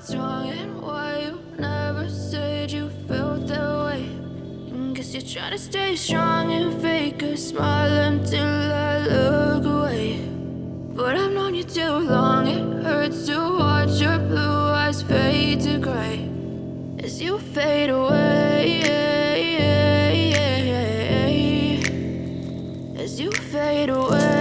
what's wrong and why you never said you felt that way. Guess you're trying to stay strong and fake a smile until I look away. But I've known you too long, it hurts to watch your blue eyes fade to gray as you fade away, as you fade away.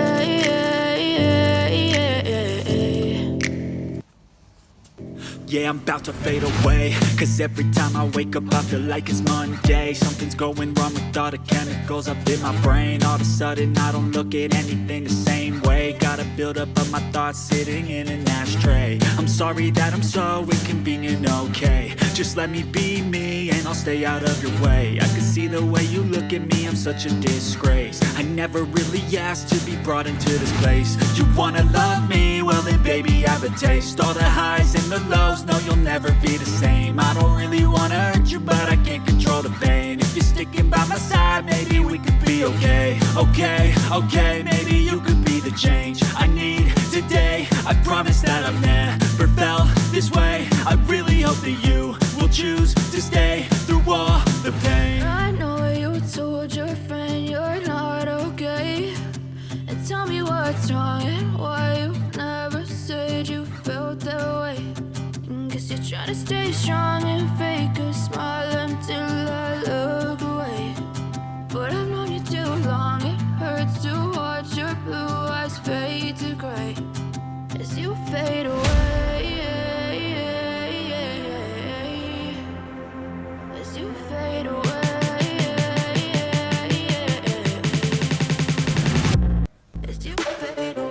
Yeah, I'm about to fade away, cause every time I wake up I feel like it's Monday. Something's going wrong with all the chemicals up in my brain. All of a sudden I don't look at anything the same way. Got a buildup of my thoughts sitting in an ashtray. I'm sorry that I'm so inconvenient, okay. Just let me be me and I'll stay out of your way. I can see the way you look at me, I'm such a disgrace. I never really asked to be brought into this place. You wanna love me? Well then baby have a taste. All the highs and the lows, no you'll never be the same. I don't really wanna hurt you but I can't control the pain. If you're sticking by my side maybe we could be okay. Okay, maybe you could be the change I need today. I promise that I've never felt this way. I really hope that you will choose to stay through all the pain. I know you told your friend you're not okay, and tell me what's wrong and why you never said you felt that way. Guess you're trying to stay strong and fake a smile until I look away. But I've known you too long, it hurts to watch your blue eyes fade to gray as you fade away, as you fade away. As you fade away.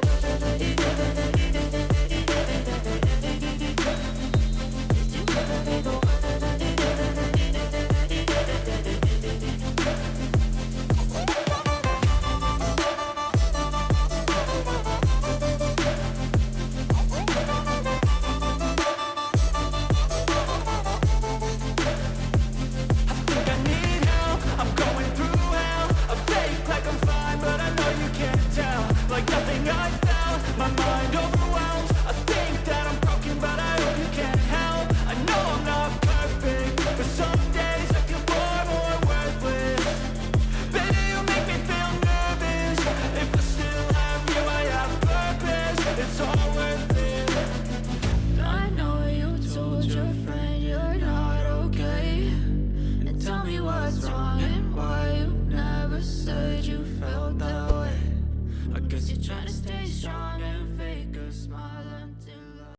You're trying to stay strong and